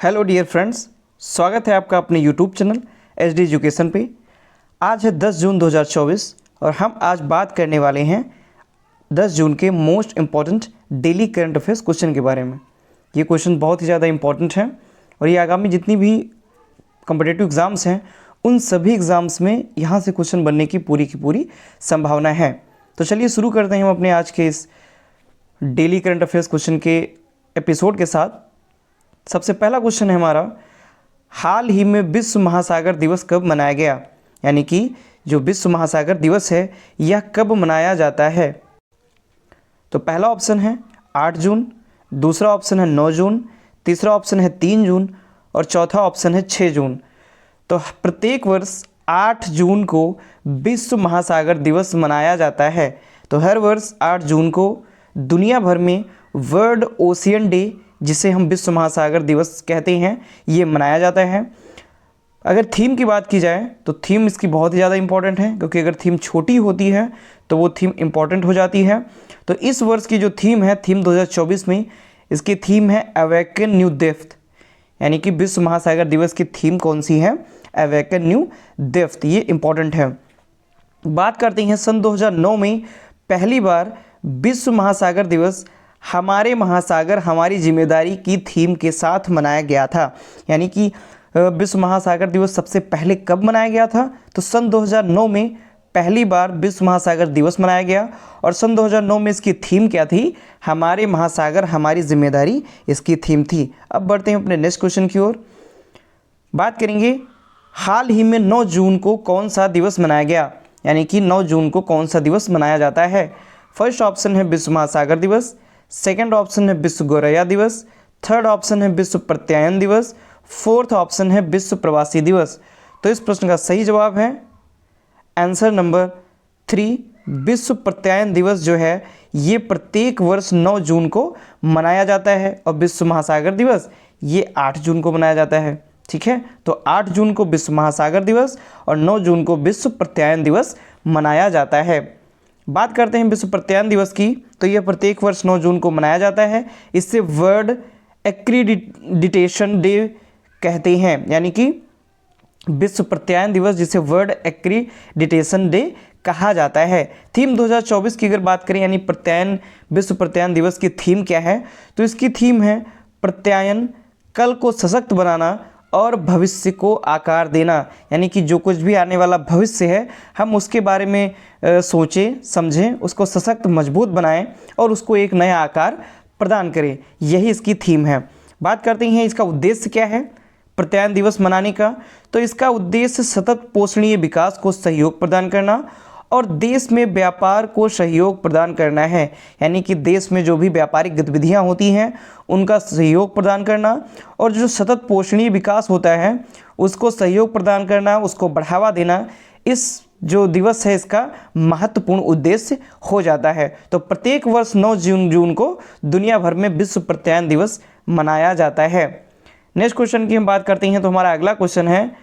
Hello dear friends, स्वागत है आपका अपने YouTube channel H D education पे। आज है 10 जून 2024 और हम आज बात करने वाले हैं 10 जून के most important daily current affairs question के बारे में। ये क्वेश्चन बहुत ही ज़्यादा इम्पॉर्टेंट हैं और ये आगामी जितनी भी कॉम्पिटिटिव एग्ज़ाम्स हैं उन सभी एग्ज़ाम्स में यहाँ से क्वेश्चन बनने की पूरी संभावना है। तो चलिए शुरू करते हैं हम अपने आज के इस डेली करंट अफेयर्स क्वेश्चन के एपिसोड के साथ। सबसे पहला क्वेश्चन है हमारा, हाल ही में विश्व महासागर दिवस कब मनाया गया? यानी कि जो विश्व महासागर दिवस है यह कब मनाया जाता है? तो पहला ऑप्शन है 8 जून, दूसरा ऑप्शन है 9 जून, तीसरा ऑप्शन है 3 जून और चौथा ऑप्शन है 6 जून। तो प्रत्येक वर्ष 8 जून को विश्व महासागर दिवस मनाया जाता है। तो हर वर्ष 8 जून को दुनिया भर में वर्ल्ड ओशियन डे, जिसे हम विश्व महासागर दिवस कहते हैं, ये मनाया जाता है। अगर थीम की बात की जाए तो थीम इसकी बहुत ही ज़्यादा इम्पॉर्टेंट है, क्योंकि अगर थीम छोटी होती है तो वो थीम इम्पॉर्टेंट हो जाती है। तो इस वर्ष की जो थीम है, थीम 2024 में इसकी थीम है अवेकन न्यू डेप्थ। यानी कि विश्व महासागर दिवस की थीम कौन सी है? Awaken new depth. ये इम्पॉर्टेंट है। बात करते हैं सन 2009 में पहली बार विश्व महासागर दिवस हमारे महासागर हमारी जिम्मेदारी की थीम के साथ मनाया गया था। यानी कि विश्व महासागर दिवस सबसे पहले कब मनाया गया था? तो सन 2009 में पहली बार विश्व महासागर दिवस मनाया गया और सन 2009 में इसकी थीम क्या थी? हमारे महासागर हमारी जिम्मेदारी इसकी थीम थी। अब बढ़ते हैं अपने नेक्स्ट क्वेश्चन की ओर। बात करेंगे हाल ही में 9 जून को कौन सा दिवस मनाया गया? यानी कि 9 जून को कौन सा दिवस मनाया जाता है? फर्स्ट ऑप्शन है विश्व महासागर दिवस, सेकेंड ऑप्शन है विश्व गौरैया दिवस, थर्ड ऑप्शन है विश्व प्रत्यायन दिवस, फोर्थ ऑप्शन है विश्व प्रवासी दिवस। तो इस प्रश्न का सही जवाब है आंसर नंबर 3, विश्व प्रत्यायन दिवस जो है ये प्रत्येक वर्ष 9 जून को मनाया जाता है और विश्व महासागर दिवस ये 8 जून को मनाया जाता है। ठीक है, तो 8 जून को विश्व महासागर दिवस और 9 जून को विश्व प्रत्यायन दिवस मनाया जाता है। बात करते हैं विश्व प्रत्यायन दिवस की, तो यह प्रत्येक वर्ष 9 जून को मनाया जाता है। इससे वर्ल्ड एक्रीडिटेशन डे कहते हैं। यानी कि विश्व प्रत्यायन दिवस जिसे वर्ल्ड एक्रीडिटेशन डे कहा जाता है। थीम 2024 की अगर बात करें, यानी प्रत्यायन विश्व प्रत्यायन दिवस की थीम क्या है? तो इसकी थीम है प्रत्यायन, कल को सशक्त बनाना और भविष्य को आकार देना। यानी कि जो कुछ भी आने वाला भविष्य है हम उसके बारे में सोचें, समझें, उसको सशक्त मजबूत बनाएं और उसको एक नया आकार प्रदान करें। यही इसकी थीम है। बात करते हैं इसका उद्देश्य क्या है प्रत्यायन दिवस मनाने का? तो इसका उद्देश्य सतत पोषणीय विकास को सहयोग प्रदान करना और देश में व्यापार को सहयोग प्रदान करना है। यानी कि देश में जो भी व्यापारिक गतिविधियां होती हैं उनका सहयोग प्रदान करना और जो सतत पोषणीय विकास होता है उसको सहयोग प्रदान करना, उसको बढ़ावा देना, इस जो दिवस है इसका महत्वपूर्ण उद्देश्य हो जाता है। तो प्रत्येक वर्ष 9 जून को दुनिया भर में विश्व प्रत्यायन दिवस मनाया जाता है। नेक्स्ट क्वेश्चन की हम बात करते हैं, तो हमारा अगला क्वेश्चन है,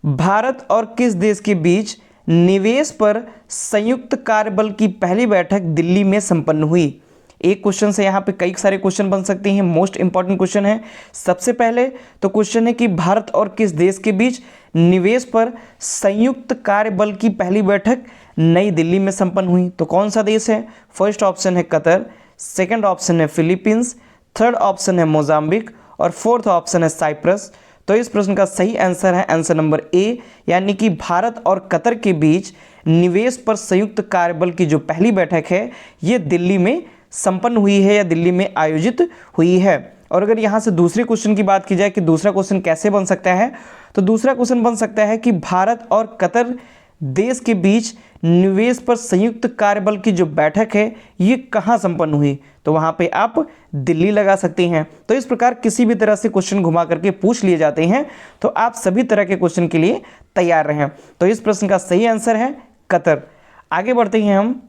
भारत और किस देश के बीच निवेश पर संयुक्त कार्यबल की पहली बैठक दिल्ली में संपन्न हुई? एक क्वेश्चन से यहाँ पे कई सारे क्वेश्चन बन सकते हैं। मोस्ट इंपॉर्टेंट क्वेश्चन है। सबसे पहले तो क्वेश्चन है कि भारत और किस देश के बीच निवेश पर संयुक्त कार्यबल की पहली बैठक नई दिल्ली में संपन्न हुई? तो कौन सा देश है? फर्स्ट ऑप्शन है कतर, सेकेंड ऑप्शन है फिलीपींस, थर्ड ऑप्शन है मोजाम्बिक और फोर्थ ऑप्शन है साइप्रस। तो इस प्रश्न का सही आंसर है आंसर नंबर ए, यानी कि भारत और कतर के बीच निवेश पर संयुक्त कार्यबल की जो पहली बैठक है ये दिल्ली में संपन्न हुई है या दिल्ली में आयोजित हुई है। और अगर यहाँ से दूसरे क्वेश्चन की बात की जाए कि दूसरा क्वेश्चन कैसे बन सकता है, तो दूसरा क्वेश्चन बन सकता है कि भारत और कतर देश के बीच निवेश पर संयुक्त कार्यबल की जो बैठक है ये कहाँ संपन्न हुई? तो वहाँ पे आप दिल्ली लगा सकते हैं। तो इस प्रकार किसी भी तरह से क्वेश्चन घुमा करके पूछ लिए जाते हैं, तो आप सभी तरह के क्वेश्चन के लिए तैयार रहें। तो इस प्रश्न का सही आंसर है कतर। आगे बढ़ते हैं हम।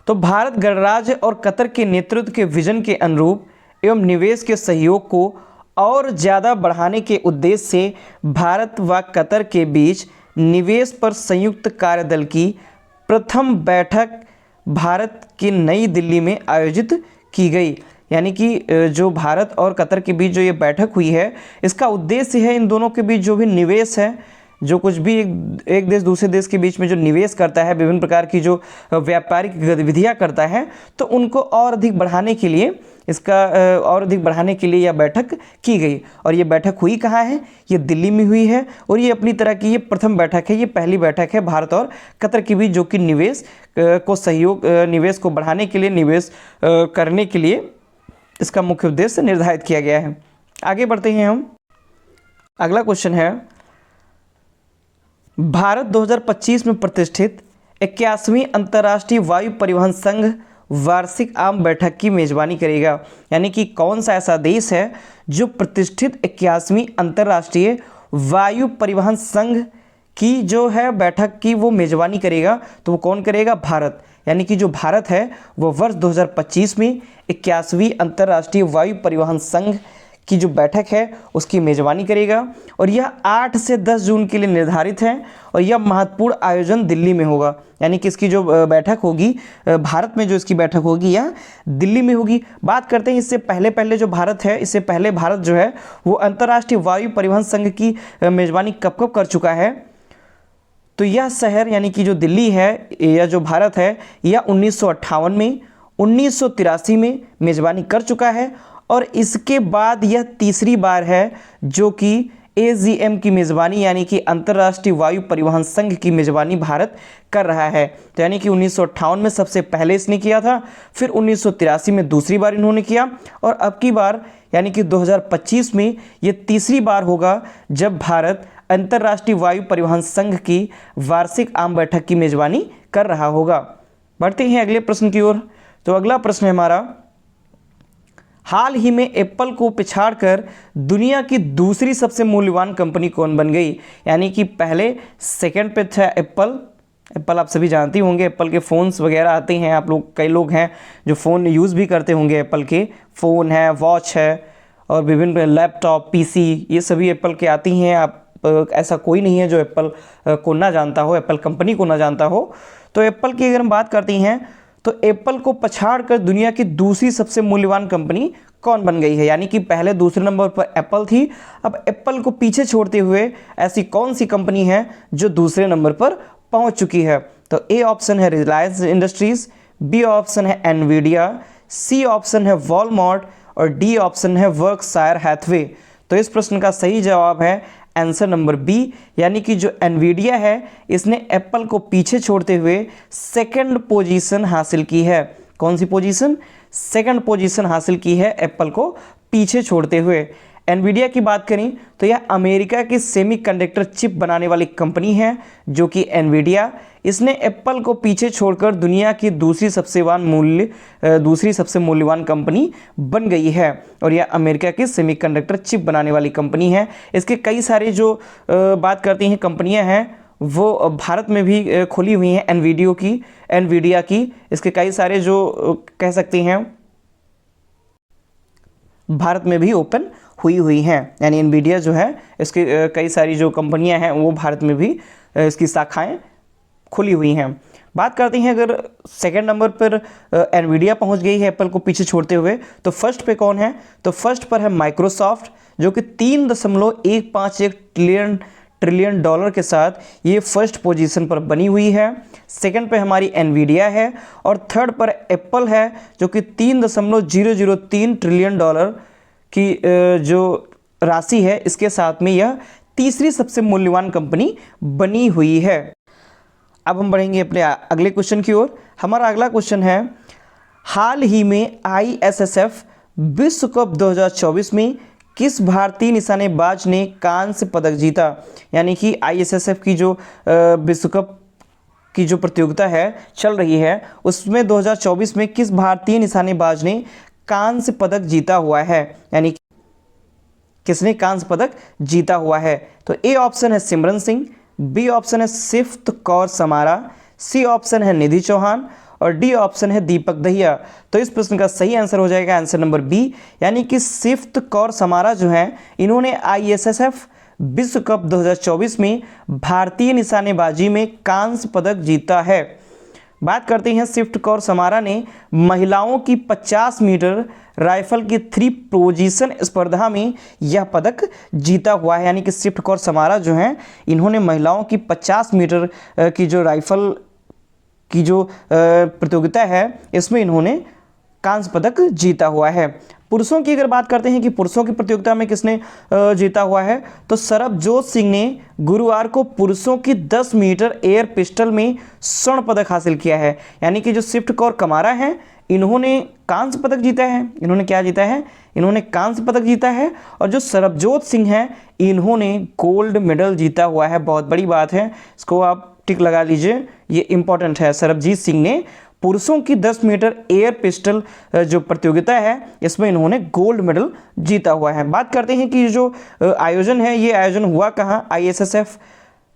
तो भारत गणराज्य और कतर के नेतृत्व के विजन के अनुरूप एवं निवेश के सहयोग को और ज़्यादा बढ़ाने के उद्देश्य से भारत व कतर के बीच निवेश पर संयुक्त कार्यदल की प्रथम बैठक भारत की नई दिल्ली में आयोजित की गई। यानी कि जो भारत और कतर के बीच जो ये बैठक हुई है, इसका उद्देश्य है इन दोनों के बीच जो भी निवेश है, जो कुछ भी एक देश दूसरे देश के बीच में जो निवेश करता है, विभिन्न प्रकार की जो व्यापारिक गतिविधियां करता है, तो उनको और अधिक बढ़ाने के लिए और अधिक बढ़ाने के लिए यह बैठक की गई। और ये बैठक हुई कहाँ है? ये दिल्ली में हुई है और ये अपनी तरह की ये प्रथम बैठक है, ये पहली बैठक है भारत और कतर के बीच, जो कि निवेश को सहयोग, निवेश को बढ़ाने के लिए, निवेश करने के लिए इसका मुख्य उद्देश्य निर्धारित किया गया है। आगे बढ़ते हैं हम। अगला क्वेश्चन है, भारत 2025 में प्रतिष्ठित 81वीं अंतर्राष्ट्रीय वायु परिवहन संघ वार्षिक आम बैठक की मेजबानी करेगा। यानी कि कौन सा ऐसा देश है जो प्रतिष्ठित 81वीं अंतर्राष्ट्रीय वायु परिवहन संघ की जो है बैठक की वो मेजबानी करेगा? तो वो कौन करेगा? भारत। यानी कि जो भारत है वो वर्ष 2025 में 81वीं अंतर्राष्ट्रीय वायु परिवहन संघ की जो बैठक है उसकी मेजबानी करेगा। और यह 8 से 10 जून के लिए निर्धारित है और यह महत्वपूर्ण आयोजन दिल्ली में होगा। यानी कि इसकी जो बैठक होगी, भारत में जो इसकी बैठक होगी यह दिल्ली में होगी। बात करते हैं इससे पहले जो भारत है, इससे पहले भारत जो है वो अंतर्राष्ट्रीय वायु परिवहन संघ की मेजबानी कब कर चुका है? तो यह शहर यानी कि जो दिल्ली है या जो भारत है, यह 1958 में, 1983 में मेजबानी कर चुका है और इसके बाद यह तीसरी बार है जो कि AGM की मेज़बानी यानी कि अंतर्राष्ट्रीय वायु परिवहन संघ की मेज़बानी भारत कर रहा है। तो यानी कि 1958 में सबसे पहले इसने किया था, फिर 1983 में दूसरी बार इन्होंने किया और अब की बार यानी कि 2025 में ये तीसरी बार होगा जब भारत अंतर्राष्ट्रीय वायु परिवहन संघ की वार्षिक आम बैठक की मेज़बानी कर रहा होगा। बढ़ते हैं अगले प्रश्न की ओर। तो अगला प्रश्न है हमारा, हाल ही में एप्पल को पिछाड़कर दुनिया की दूसरी सबसे मूल्यवान कंपनी कौन बन गई? यानी कि पहले सेकंड पे था एप्पल आप सभी जानते होंगे, एप्पल के फ़ोन्स वगैरह आते हैं, आप लोग कई लोग हैं जो फ़ोन यूज़ भी करते होंगे, एप्पल के फ़ोन है, वॉच है और विभिन्न लैपटॉप, PC ये सभी एप्पल के आती हैं। आप ऐसा कोई नहीं है जो एप्पल को ना जानता हो, एप्पल कंपनी को ना जानता हो। तो एप्पल की अगर हम बात करते हैं तो एप्पल को पछाड़कर दुनिया की दूसरी सबसे मूल्यवान कंपनी कौन बन गई है? यानी कि पहले दूसरे नंबर पर एप्पल थी, अब एप्पल को पीछे छोड़ते हुए ऐसी कौन सी कंपनी है जो दूसरे नंबर पर पहुंच चुकी है? तो ए ऑप्शन है रिलायंस इंडस्ट्रीज, बी ऑप्शन है एनवीडिया, सी ऑप्शन है वॉलमार्ट और डी ऑप्शन है वर्कशायर हैथवे। तो इस प्रश्न का सही जवाब है आंसर नंबर बी, यानी कि जो एनवीडिया है इसने एप्पल को पीछे छोड़ते हुए सेकंड पोजीशन हासिल की है। कौन सी पोजीशन? सेकंड पोजीशन हासिल की है एप्पल को पीछे छोड़ते हुए। एनवीडिया की बात करें तो यह अमेरिका की सेमीकंडक्टर चिप बनाने वाली कंपनी है जो कि एनवीडिया, इसने एप्पल को पीछे छोड़कर दुनिया की दूसरी सबसे मूल्यवान कंपनी बन गई है और यह अमेरिका की सेमीकंडक्टर चिप बनाने वाली कंपनी है। इसके कई सारे जो बात करती हैं कंपनियां हैं वो भारत में भी खुली हुई हैं। एनवीडिया की इसके कई सारे जो कह सकते हैं भारत में भी ओपन हुई हैं, यानी एनवीडिया जो है इसके कई सारी जो कंपनियां हैं वो भारत में भी इसकी शाखाएं खुली हुई हैं। बात करते हैं अगर सेकंड नंबर पर एनवीडिया पहुंच गई है एप्पल को पीछे छोड़ते हुए, तो फर्स्ट पे कौन है? तो फर्स्ट पर है माइक्रोसॉफ्ट जो कि 3.151 ट्रिलियन डॉलर के साथ ये फर्स्ट पोजीशन पर बनी हुई है। सेकंड पे हमारी एनवीडिया है और थर्ड पर एप्पल है जो कि 3.003 ट्रिलियन डॉलर की जो राशि है इसके साथ में यह तीसरी सबसे मूल्यवान कंपनी बनी हुई है। अब हम बढ़ेंगे अपने अगले क्वेश्चन की ओर। हमारा अगला क्वेश्चन है, हाल ही में ISSF विश्व कप 2024 में किस भारतीय निशानेबाज ने कांस्य पदक जीता? यानी कि ISSF की जो विश्व कप की जो प्रतियोगिता है चल रही है उसमें 2024 में किस भारतीय निशानेबाज ने कांस्य पदक जीता हुआ है? यानी किसने कांस्य पदक जीता हुआ है? तो ए ऑप्शन है सिमरन सिंह, बी ऑप्शन है सिफ्त कौर समारा, सी ऑप्शन है निधि चौहान और डी ऑप्शन है दीपक दहिया। तो इस प्रश्न का सही आंसर हो जाएगा आंसर नंबर बी, यानी कि सिफ्त कौर समारा जो हैं इन्होंने ISSF विश्व कप 2024 में भारतीय निशानेबाजी में कांस्य पदक जीता है। बात करते हैं स्विफ्ट कौर समारा ने महिलाओं की 50 मीटर राइफल की 3 पोजीशन स्पर्धा में यह पदक जीता हुआ है। यानी कि स्विफ्ट कौर समारा जो हैं इन्होंने महिलाओं की 50 मीटर की जो राइफल की जो प्रतियोगिता है इसमें इन्होंने कांस्य पदक जीता हुआ है। पुरुषों की अगर बात करते हैं कि पुरुषों की प्रतियोगिता में किसने जीता हुआ है, तो सरबजोत सिंह ने गुरुवार को पुरुषों की 10 मीटर एयर पिस्टल में स्वर्ण पदक हासिल किया है। यानी कि जो स्विफ्ट कौर कमारा हैं इन्होंने कांस्य पदक जीता है। इन्होंने क्या जीता है? इन्होंने कांस्य पदक जीता है। और जो सरबजोत सिंह हैं इन्होंने गोल्ड मेडल जीता हुआ है। बहुत बड़ी बात है, इसको आप टिक लगा लीजिए, ये इंपॉर्टेंट है। सरबजीत सिंह ने पुरुषों की 10 मीटर एयर पिस्टल जो प्रतियोगिता है इसमें इन्होंने गोल्ड मेडल जीता हुआ है। बात करते हैं कि जो आयोजन है ये आयोजन हुआ कहाँ ISSF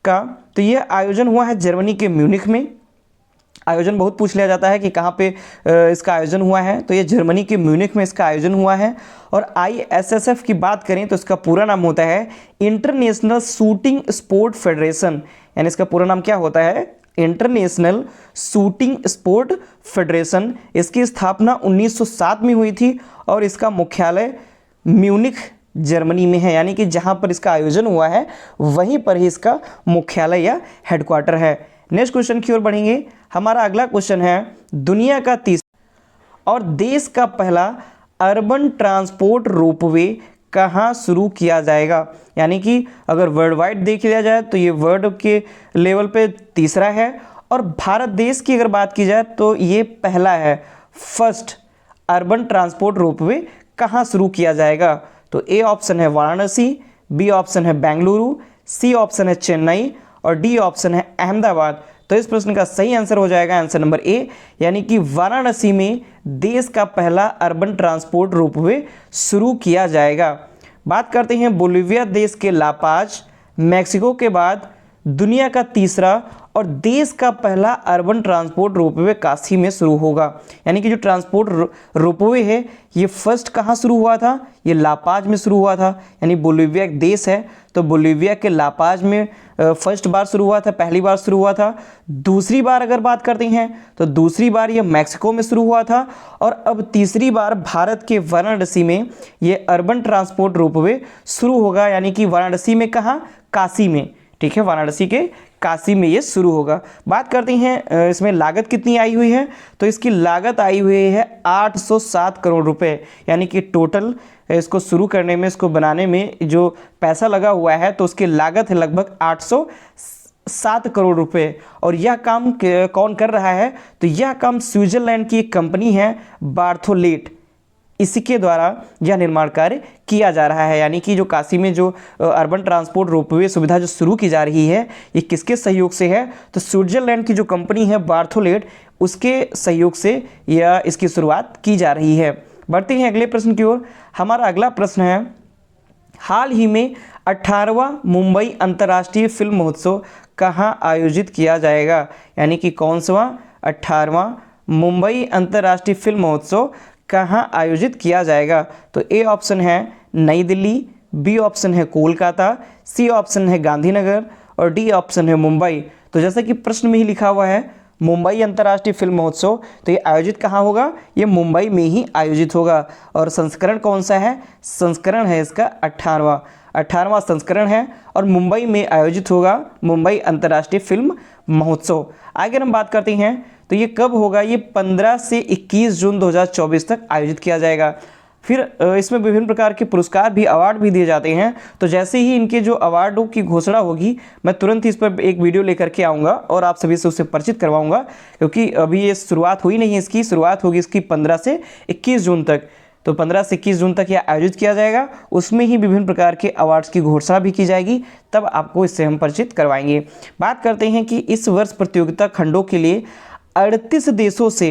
का, तो ये आयोजन हुआ है जर्मनी के म्यूनिख में। आयोजन बहुत पूछ लिया जाता है कि कहाँ पे इसका आयोजन हुआ है, तो ये जर्मनी के म्यूनिख में इसका आयोजन हुआ है। और ISSF की बात करें तो इसका पूरा नाम होता है इंटरनेशनल शूटिंग स्पोर्ट फेडरेशन। यानी इसका पूरा नाम क्या होता है? International shooting sport federation. इसकी स्थापना 1907 में हुई थी और इसका मुख्यालय म्यूनिख जर्मनी में है। यानी कि जहाँ पर इसका आयोजन हुआ है वहीं पर ही इसका मुख्यालय या हेडक्वार्टर है। नेक्स्ट क्वेश्चन की ओर बढ़ेंगे। हमारा अगला क्वेश्चन है दुनिया का तीसरा और देश का पहला अर्बन ट्रांसपोर्ट रोपवे कहाँ शुरू किया जाएगा। यानी कि अगर वर्ल्ड वाइड देख लिया जाए तो ये वर्ल्ड के लेवल पे तीसरा है और भारत देश की अगर बात की जाए तो ये पहला है। फर्स्ट अर्बन ट्रांसपोर्ट रोपवे कहाँ शुरू किया जाएगा, तो ए ऑप्शन है वाराणसी, बी ऑप्शन है बेंगलुरु, सी ऑप्शन है चेन्नई और डी ऑप्शन है अहमदाबाद। तो इस प्रश्न का सही आंसर हो जाएगा आंसर नंबर ए, यानी कि वाराणसी में देश का पहला अर्बन ट्रांसपोर्ट रोपवे शुरू किया जाएगा। बात करते हैं बोलिविया देश के लापाज, मैक्सिको के बाद दुनिया का तीसरा और देश का पहला अर्बन ट्रांसपोर्ट रोपवे काशी में शुरू होगा। यानी कि जो ट्रांसपोर्ट रोपवे है ये फर्स्ट कहाँ शुरू हुआ था? ये लापाज में शुरू हुआ था। यानी बोलिविया एक देश है तो बोलिविया के लापाज में फर्स्ट बार शुरू हुआ था, पहली बार शुरू हुआ था। दूसरी बार अगर बात करते हैं तो दूसरी बार ये मैक्सिको में शुरू हुआ था और अब तीसरी बार भारत के वाराणसी में ये अर्बन ट्रांसपोर्ट रोपवे शुरू होगा। यानी कि वाराणसी में कहाँ? काशी में। ठीक है, वाराणसी के काशी में ये शुरू होगा। बात करते हैं इसमें लागत कितनी आई हुई है, तो इसकी लागत आई हुई है 807 करोड़ रुपए। यानी कि टोटल इसको शुरू करने में, इसको बनाने में जो पैसा लगा हुआ है तो उसकी लागत है लगभग 807 करोड़ रुपए। और यह काम कौन कर रहा है, तो यह काम स्विट्जरलैंड की एक कंपनी है बार्थोलेट, इसी के द्वारा यह निर्माण कार्य किया जा रहा है। यानी कि जो काशी में जो अर्बन ट्रांसपोर्ट रोपवे सुविधा जो शुरू की जा रही है ये किसके सहयोग से है, तो स्विट्जरलैंड की जो कंपनी है बार्थोलेट उसके सहयोग से यह इसकी शुरुआत की जा रही है। बढ़ते हैं अगले प्रश्न की ओर। हमारा अगला प्रश्न है हाल ही में 18वां मुंबई अंतर्राष्ट्रीय फिल्म महोत्सव कहाँ आयोजित किया जाएगा। यानी कि कौन सा 18वां मुंबई अंतर्राष्ट्रीय फिल्म महोत्सव कहाँ आयोजित किया जाएगा, तो ए ऑप्शन है नई दिल्ली, बी ऑप्शन है कोलकाता, सी ऑप्शन है गांधीनगर और डी ऑप्शन है मुंबई। तो जैसा कि प्रश्न में ही लिखा हुआ है मुंबई अंतर्राष्ट्रीय फिल्म महोत्सव, तो ये आयोजित कहाँ होगा, ये मुंबई में ही आयोजित होगा। और संस्करण कौन सा है, संस्करण है इसका 18वां संस्करण है और मुंबई में आयोजित होगा, मुंबई अंतर्राष्ट्रीय फिल्म महोत्सव। आगे हम बात करते हैं तो ये कब होगा, ये 15 से 21 जून 2024 तक आयोजित किया जाएगा। फिर इसमें विभिन्न प्रकार के पुरस्कार भी, अवार्ड भी दिए जाते हैं। तो जैसे ही इनके जो अवार्डों की घोषणा होगी मैं तुरंत ही इस पर एक वीडियो लेकर के आऊँगा और आप सभी से उससे परिचित करवाऊँगा, क्योंकि अभी ये शुरुआत हुई नहीं है, इसकी शुरुआत होगी इसकी 15 से 21 जून तक। तो 15 से 21 जून तक यह आयोजित किया जाएगा, उसमें ही विभिन्न प्रकार के अवार्ड्स की घोषणा भी की जाएगी, तब आपको इससे हम परिचित करवाएंगे। बात करते हैं कि इस वर्ष प्रतियोगिता खंडों के लिए 38 देशों से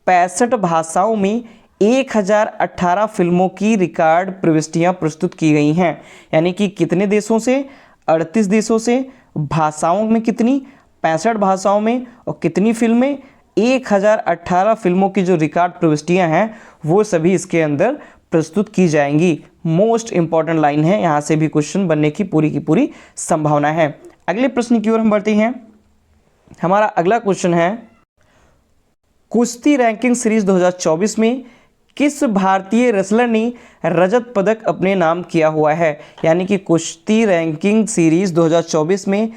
65 भाषाओं में 1018 फिल्मों की रिकॉर्ड प्रविष्टियां प्रस्तुत की गई हैं। यानी कि कितने देशों से, 38 देशों से, भाषाओं में कितनी, 65 भाषाओं में, और कितनी फिल्में, 1018 फिल्मों की जो रिकॉर्ड प्रविष्टियां हैं वो सभी इसके अंदर प्रस्तुत की जाएंगी। मोस्ट इंपॉर्टेंट लाइन है, यहाँ से भी क्वेश्चन बनने की पूरी संभावना है। अगले प्रश्न की ओर हम बढ़ते हैं। हमारा अगला क्वेश्चन है कुश्ती रैंकिंग सीरीज 2024 में किस भारतीय रेसलर ने रजत पदक अपने नाम किया हुआ है? यानी कि कुश्ती रैंकिंग सीरीज 2024 में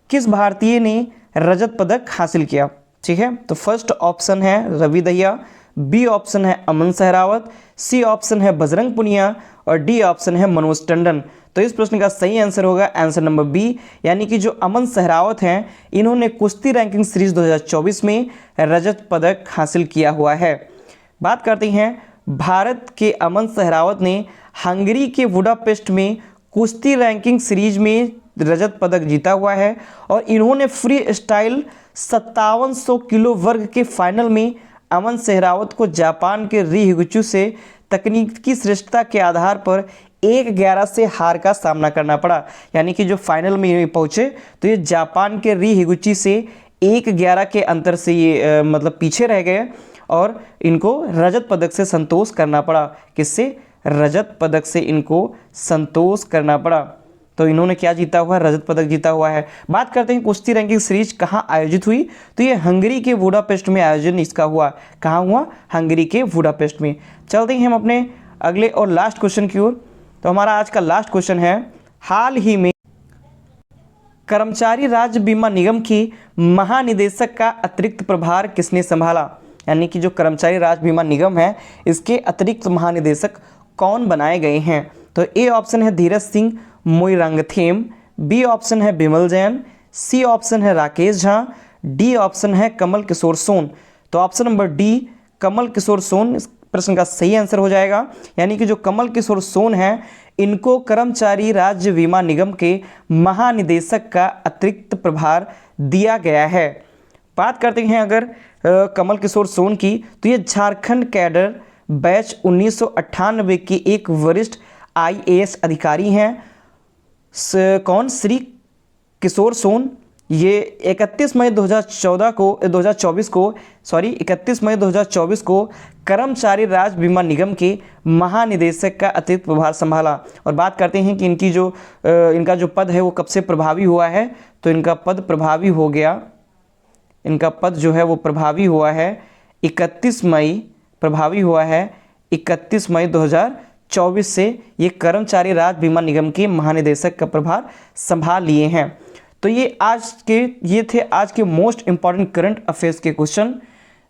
किस भारतीय ने रजत पदक हासिल किया? ठीक है, तो फर्स्ट ऑप्शन है रवि दहिया, बी ऑप्शन है अमन सहरावत, सी ऑप्शन है बजरंग पुनिया और डी ऑप्शन है मनोज टंडन। तो इस प्रश्न का सही आंसर होगा आंसर नंबर बी, यानी कि जो अमन सहरावत हैं इन्होंने कुश्ती रैंकिंग सीरीज 2024 में रजत पदक हासिल किया हुआ है। बात करते हैं, भारत के अमन सहरावत ने हंगरी के बुडापेस्ट में कुश्ती रैंकिंग सीरीज में रजत पदक जीता हुआ है और इन्होंने फ्री स्टाइल 5700 किलो वर्ग के फाइनल में अमन सहरावत को जापान के री हिगुची से तकनीकी श्रेष्ठता के आधार पर 1-11 से हार का सामना करना पड़ा। यानी कि जो फाइनल में ये पहुंचे तो ये जापान के री हिगुची से 1-11 के अंतर से ये मतलब पीछे रह गए और इनको रजत पदक से संतोष करना पड़ा। किससे? रजत पदक से इनको संतोष करना पड़ा। तो इन्होंने क्या जीता हुआ है? रजत पदक जीता हुआ है। बात करते हैं कुश्ती रैंकिंग सीरीज कहाँ आयोजित हुई, तो ये हंगरी के बुडापेस्ट में आयोजन इसका हुआ। कहाँ हुआ? हंगरी के बुडापेस्ट में। चलते हैं हम अपने अगले और लास्ट क्वेश्चन की ओर। तो हमारा आज का लास्ट क्वेश्चन है, हाल ही में कर्मचारी राज्य बीमा निगम की महानिदेशक का अतिरिक्त प्रभार किसने संभाला? यानी कि जो कर्मचारी राज्य बीमा निगम है इसके अतिरिक्त महानिदेशक कौन बनाए गए हैं? तो ए ऑप्शन है धीरज सिंह मोइरांगथेम, बी ऑप्शन है बिमल जैन, सी ऑप्शन है राकेश झा, डी ऑप्शन है कमल किशोर सोन। तो option number D Kamal Kishore Son इस प्रश्न का सही आंसर हो जाएगा। यानी कि जो कमल किशोर सोन है इनको कर्मचारी राज्य बीमा निगम के महानिदेशक का अतिरिक्त प्रभार दिया गया है। बात करते हैं अगर कमल किशोर सोन की, तो ये झारखंड कैडर बैच 1998 के एक वरिष्ठ IAS अधिकारी हैं। कौन? श्री किशोर सोन। ये 31 मई 2024 को कर्मचारी राज्य बीमा निगम के महानिदेशक का अतिरिक्त प्रभार संभाला। और बात करते हैं कि इनका जो पद है वो कब से प्रभावी हुआ है, तो इनका पद प्रभावी हो गया, इनका पद जो है वो प्रभावी हुआ है 31 मई 2024 से ये कर्मचारी राज्य बीमा निगम के महानिदेशक का प्रभार संभाल लिए हैं। तो ये थे आज के मोस्ट इम्पॉर्टेंट करंट अफेयर्स के क्वेश्चन,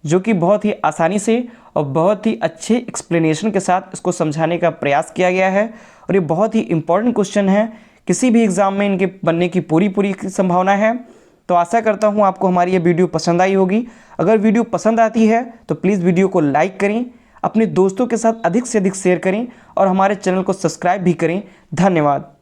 जो कि बहुत ही आसानी से और बहुत ही अच्छे एक्सप्लेनेशन के साथ इसको समझाने का प्रयास किया गया है। और ये बहुत ही इम्पॉर्टेंट क्वेश्चन है, किसी भी एग्ज़ाम में इनके बनने की पूरी संभावना है। तो आशा करता हूँ आपको हमारी ये वीडियो पसंद आई होगी। अगर वीडियो पसंद आती है तो प्लीज़ वीडियो को लाइक करें, अपने दोस्तों के साथ अधिक से अधिक शेयर करें और हमारे चैनल को सब्सक्राइब भी करें। धन्यवाद।